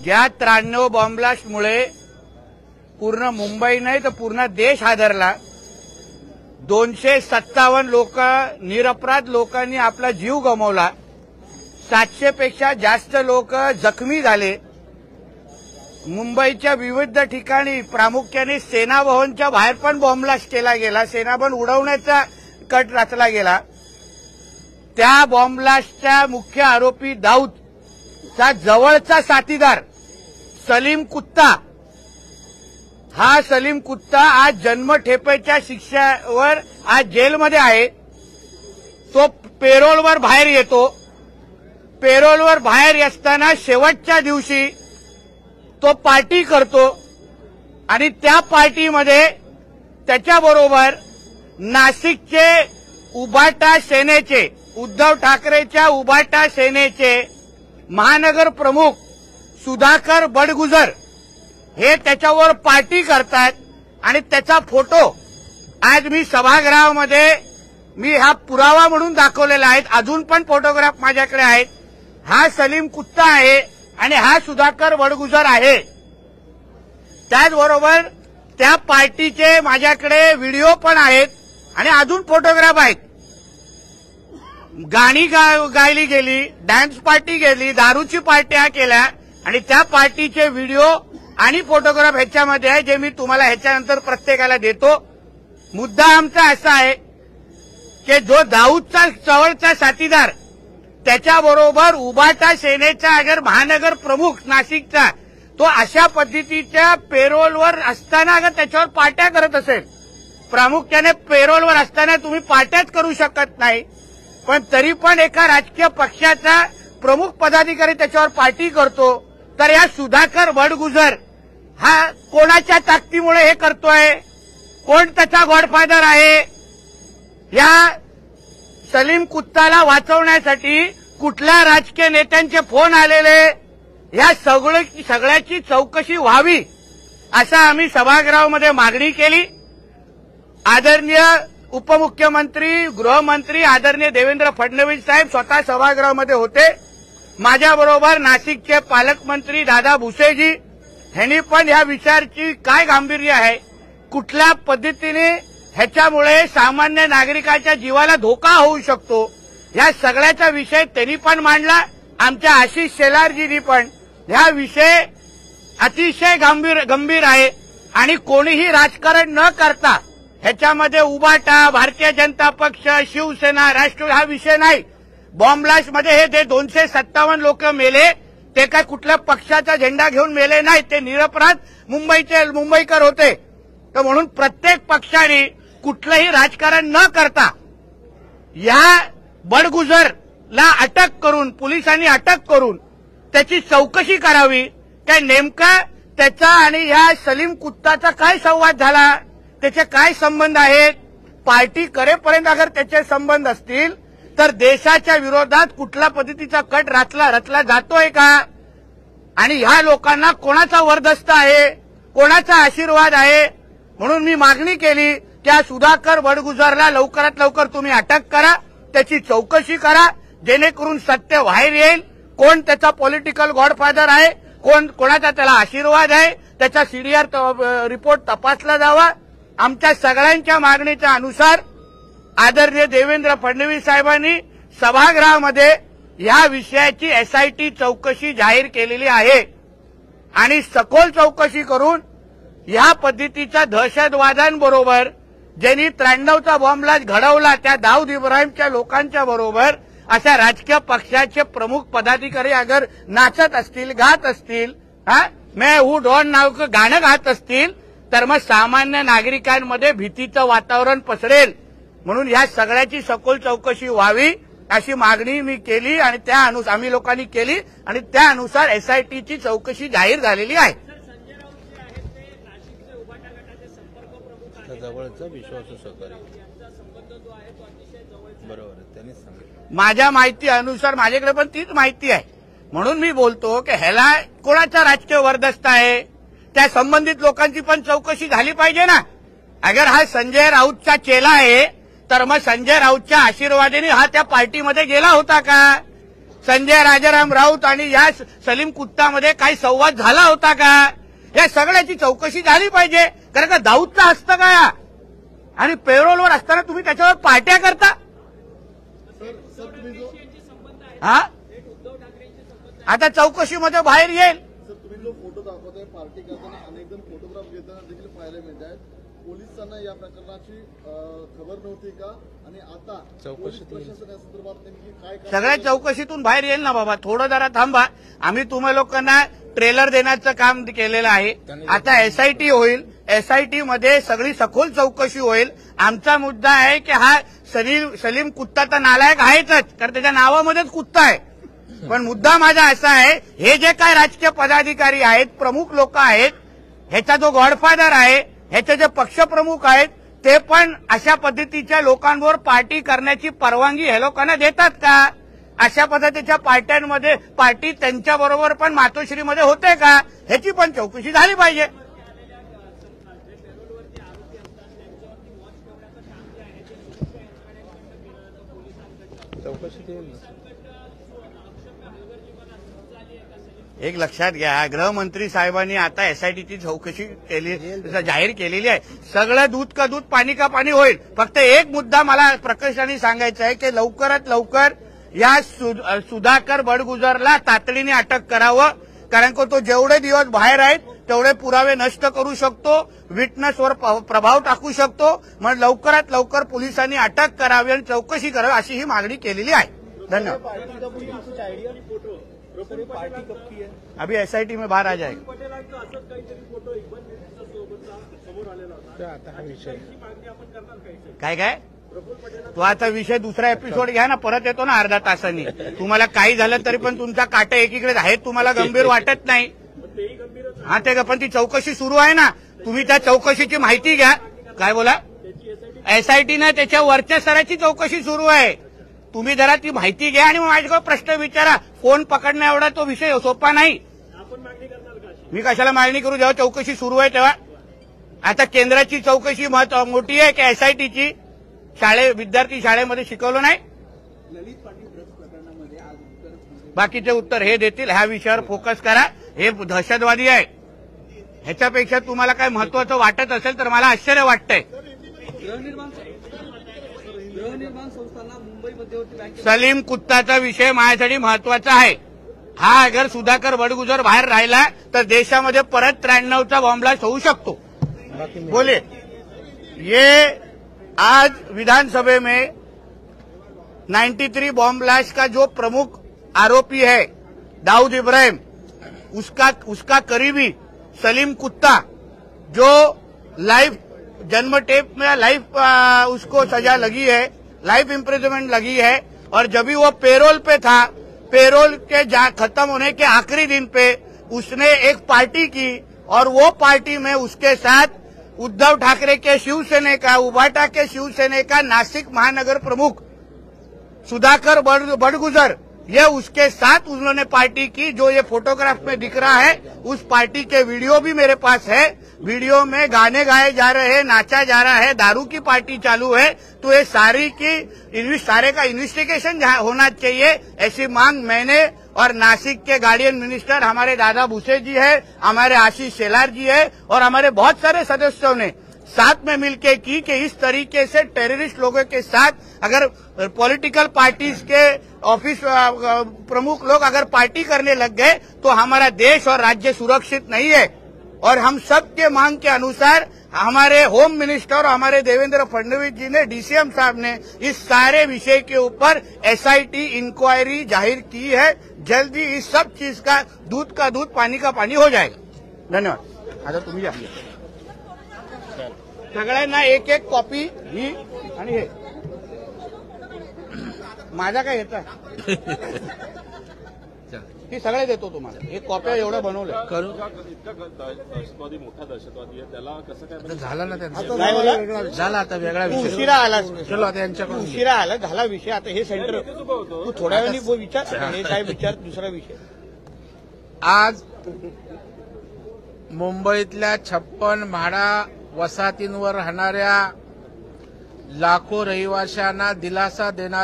ज्या 93 बॉम्बलास्टमुळे पूर्ण मुंबई नाही तर पूर्ण देश हादरला, 257 लोक निरपराध लोकांनी आपला जीव गमावला, 700 पेक्षा जास्त लोक जखमी झाले, मुंबईच्या विविध ठिकाणी प्रामुख्याने सेना भवनच्या बाहेर पण बॉम्बलास्ट केला गेला, सेना भवन उडवण्याचा कट रचला गेला। त्या बॉम्बलास्टच्या मुख्य आरोपी दाऊदचा जवळचा साथीदार सलीम कुत्ता, हा सलीम कुत्ता आज जन्मठेपेच्या शिक्षेवर आज जेलमध्ये आहे। तो पेरोलवर बाहेर येतो, पेरोलवर बाहेर असताना शेवटच्या दिवशी तो पार्टी करतो आणि त्या पार्टीमध्ये त्याच्याबरोबर नाशिकचे उभाटा सेनेचे, उद्धव ठाकरेच्या उभाटा सेनेचे महानगर प्रमुख सुधाकर बडगुजर हे त्याच्यावर पार्टी करतात आणि त्याचा फोटो आज मी सभागृहामध्ये मी हा पुरावा म्हणून दाखवलेला आहे। अजून पण फोटोग्राफ माझ्याकडे आहेत। हा सलीम कुत्ता आहे आणि हा सुधाकर बडगुजर आहे। त्याचबरोबर त्या पार्टीचे माझ्याकडे व्हिडिओ पण आहेत आणि अजून फोटोग्राफ आहेत। गाणी गायली गेली, डान्स पार्टी गेली, दारूची पार्ट्या केल्या आणि त्या पार्टीचे व्हिडिओ आणि फोटोग्राफ ह्याच्यामध्ये आहे, जे मी तुम्हाला ह्याच्यानंतर प्रत्येकाला देतो। मुद्दा आमचा असा आहे की जो दाऊदचा जवळचा साथीदार त्याच्याबरोबर उभाटा सेनेचा अगर महानगर प्रमुख नाशिकचा तो अशा पद्धतीच्या पेरोलवर असताना अगर त्याच्यावर पार्ट्या करत असेल, प्रामुख्याने पेरोलवर असताना तुम्ही पार्ट्याच करू शकत नाही, पण तरी पण एका राजकीय पक्षाचा प्रमुख पदाधिकारी त्याच्यावर पार्टी करतो, तर या सुधाकर बडगुजर हा कोणाच्या ताकदीमुळे हे करतोय? कोण त्याचा गॉडफादर आहे? या सलीम कुत्ताला वाचवण्यासाठी कुठल्या राजकीय नेत्यांचे फोन आलेले, या सगळ्याची चौकशी व्हावी असं आम्ही सभागृहामध्ये मागणी केली। आदरणीय उपमुख्यमंत्री, गृहमंत्री आदरणीय देवेंद्र फडणवीस साहेब स्वतः सभागृहामध्ये होते। माझ्याबरोबर नाशिकचे पालकमंत्री दादा भुसेजी ह्यांनी पण या विषयाची काय गांभीर्य आहे, कुठल्या पद्धतीने ह्याच्यामुळे सामान्य नागरिकाच्या जीवाला धोका होऊ शकतो, या सगळ्याचा विषय त्यांनी पण मांडला। आमच्या आशिष शेलारजींनी पण हा विषय अतिशय गंभीर आहे आणि कोणीही राजकारण न करता ह्याच्यामध्ये उभाटा, भारतीय जनता पक्ष, शिवसेना, राष्ट्रवादी हा विषय नाही। बॉम्बलास्टमध्ये हे जे 257 लोक मेले ते काय कुठल्या पक्षाचा झेंडा घेऊन मेले नाही, ते निरपराध मुंबईकर होते। तर म्हणून प्रत्येक पक्षाने कुठलंही राजकारण न करता या बडगुजरला अटक करून, पोलिसांनी अटक करून त्याची चौकशी करावी। काय नेमका त्याचा आणि या सलीम कुत्ताचा काय संवाद झाला, त्याचे काय संबंध आहेत? पार्टी करेपर्यंत अगर त्याचे संबंध असतील तर देशाच्या विरोधात कुठल्या पद्धतीचा कट रचला जातोय का? आणि ह्या लोकांना कोणाचा वरदस्त आहे, कोणाचा आशीर्वाद आहे? म्हणून मी मागणी केली की या सुधाकर बडगुजरला लवकरात लवकर तुम्ही अटक करा, त्याची चौकशी करा, जेणेकरून सत्य बाहेर येईल। कोण त्याचा पॉलिटिकल गॉडफादर आहे, कोणाचा त्याला आशीर्वाद आहे, त्याचा सीडीआर रिपोर्ट तपासला जावा। आमच्या सगळ्यांच्या मागणीच्या अनुसार आदरणीय देवेंद्र फडणवीस साहेबांनी सभागृहामध्ये या विषयाची एसआयटी चौकशी जाहीर केलेली आहे आणि सखोल चौकशी करून या पद्धतीच्या दहशतवाद्यांबरोबर ज्यांनी 93चा बॉम्बलास्ट घडवला त्या दाऊद इब्राहिमच्या लोकांच्या बरोबर अशा राजकीय पक्षाचे प्रमुख पदाधिकारी अगर नाचत असतील, गात असतील, मैं हूं डॉन नाव गाणं गात असतील, तर मग सामान्य नागरिकांमध्ये भीतीचं वातावरण पसरेल। म्हणून या सगळ्याची सखोल चौकशी व्हावी अशी मागणी मी केली आणि त्यानुसार आम्ही लोकांनी केली आणि त्यानुसार एसआयटीची चौकशी जाहीर झालेली आहे। जवळचा विश्वासू सहकारी बरोबर त्यांनी सांगितलं। माझ्या माहिती अनुसार माझ्याकडे पण तीच माहिती आहे, म्हणून मी बोलतो की ह्याला कोणाचा राजकीय वरदस्त आहे, त्या संबंधित लोकांची पण चौकशी झाली पाहिजे ना। अगर हा संजय राऊतचा चेला आहे तर मग संजय राऊतच्या आशीर्वादाने हा त्या पार्टीमध्ये गेला होता का? संजय राजाराम राऊत आणि या सलीम कुत्तामध्ये काही संवाद झाला होता का? या सगळ्याची चौकशी झाली पाहिजे. कारण का दाऊदचा हस्त काय आणि पेरोलवर असताना तुम्ही त्याच्यावर पार्ट्या करता? हा, आता चौकशीमध्ये बाहेर येईल. तुम्ही लोक फोटो दाखवताय, पार्टी करताना अनेक जण फोटोग्राफ घेताना देखील पाहायला मिळत आहेत. पोलिसांना या प्रकरणाची खबर नव्हती का? आणि आता पोलीस प्रशासन या संदर्भात नेमकी काय सगळ्या चौकशीतून बाहेर येईल ना बाबा. थोडं जरा थांबा. आम्ही तुम्हा लोकांना ट्रेलर देण्याचं काम केलेलं आहे. आता एसआयटी होईल. एसआयटी मध्ये सगळी सखोल चौकशी होईल. आमचा मुद्दा आहे की हा सलीम कुत्ता तर नालायक आहेच, कारण त्याच्या नावामध्येच कुत्ता आहे. पण मुद्दा माझा असा आहे, हे जे काय राजकीय पदाधिकारी आहेत, प्रमुख लोक आहेत, ह्याचा जो गॉडफादर आहे, ह्याचे जे पक्षप्रमुख आहेत, ते पण अशा पद्धतीच्या लोकांवर पार्टी करण्याची परवानगी हे लोकांना देतात का? अशा पद्धतीच्या पार्ट्यांमध्ये पार्टी त्यांच्याबरोबर पण मातोश्रीमध्ये होते का? ह्याची पण चौकशी झाली पाहिजे. चौकशी येईल ना. एक लक्षात घ्या, गृहमंत्री साहेबांनी आता एसआयटीची चौकशी केली, जाहीर केलेली आहे. सगळं दूध का दूध पाणी का पाणी होईल. फक्त एक मुद्दा मला प्रकर्षाने सांगायचा आहे की लवकरात लवकर या सुधाकर बडगुजरला तातडीने अटक करावं. कारण की तो जेवढे दिवस बाहेर आहेत तेवढे पुरावे नष्ट करू शकतो, विटनेसवर प्रभाव टाकू शकतो. मग लवकरात लवकर पोलिसांनी अटक करावी आणि चौकशी करावी अशी ही मागणी केलेली आहे. धन्यवाद. अभी एसआईटी में बाहर आ जाएगा. आता हा विषय काय काय तो आता विषय दुसरा एपिसोड घ्या ना, परत येतो ना अर्धा तासांनी. तुम्हाला काही झालं तरी पण तुमचा काटा एकीकडे आहे, तुम्हाला गंभीर वाटत नाही. हा, ते पण ती चौकशी सुरू आहे ना, तुम्ही त्या चौकशीची माहिती घ्या. काय बोला? एसआयटीनं त्याच्या वरच्या स्तराची चौकशी सुरू आहे. तुम्ही जरा ती माहिती घ्या आणि माझ्याकडे प्रश्न विचारा. फोन पकडण्या एवढा तो विषय सोपा नाही. मी कशाला मागणी करू जेव्हा चौकशी सुरू आहे तेव्हा? आता केंद्राची चौकशी मोठी आहे की एसआयटीची? विद्यार्थी शाळेमध्ये शिकवलं नाही? बाकीचे उत्तर हे देतील. ह्या विषयावर फोकस करा. हे दहशतवादी आहे. ह्याच्यापेक्षा तुम्हाला काय महत्वाचं वाटत असेल तर मला आश्चर्य वाटतंय. सलीम कुत्ताचा विषय माझ्यासाठी महत्वाचा आहे. हा अगर सुधाकर बडगुजर बाहेर राहिला तर देशामध्ये परत 93चा बॉम्ब ब्लास्ट होऊ शकतो. बोले ये आज विधानसभा में 93 बॉम्ब ब्लास्ट का जो प्रमुख आरोपी है दाऊद इब्राहिम, उसका करीबी सलीम कुत्ता जो लाइफ जन्म टेप में लाइफ उसको सजा लगी है, लाइफ इम्प्रिजनमेंट लगी है. और जब भी वो पेरोल पे था, पेरोल के खत्म होने के आखिरी दिन पे उसने एक पार्टी की और वो पार्टी में उसके साथ उद्धव ठाकरे के शिवसेना का, उबाटा के शिवसेना का नासिक महानगर प्रमुख सुधाकर बडगुजर, ये उसके साथ उन्होंने पार्टी की. जो ये फोटोग्राफ में दिख रहा है उस पार्टी के वीडियो भी मेरे पास है. वीडियो में गाने गाए जा रहे हैं, नाचा जा रहा है, दारू की पार्टी चालू है. तो ये सारे का इन्वेस्टिगेशन होना चाहिए. ऐसी मांग मैंने और नासिक के गार्डियन मिनिस्टर हमारे दादा भूसे जी है, हमारे आशीष शेलार जी है और हमारे बहुत सारे सदस्यों ने साथ में मिलकर की कि इस तरीके से टेररिस्ट लोगों के साथ अगर पॉलिटिकल पार्टीज के ऑफिस प्रमुख लोग अगर पार्टी करने लग गए तो हमारा देश और राज्य सुरक्षित नहीं है. और हम सब के मांग के अनुसार हमारे होम मिनिस्टर और हमारे देवेंद्र फडणवीस जी ने, डीसीएम साहब ने इस सारे विषय के ऊपर एसआईटी इंक्वायरी जाहिर की है. जल्दी इस सब चीज का दूध का दूध पानी का पानी हो जाएगा. धन्यवाद. आता तुम्ही सगळ्यांना एक एक कॉपी ही आणि हे माझा काय येतं ती सगळे देतो तुम्हाला. एक कॉप्या एवढं बनवलं करू. दहशतवादी मोठा दहशतवादी आहे, त्याला कसं काय झाला ना त्यांचा. काय बोला? झाला आता वेगळा विषय. उशिरा आला. चलो आता यांच्याकडून उशिरा आला, झाला विषय. आता हे सेंटर तू थोड्या वेळाने विचार, हे काय विचार दुसरा विषय. आज मुंबईतल्या 56 म्हाडा वसाहतींवर राहणाऱ्या लाखो रहिवाशांना दिलासा देणारा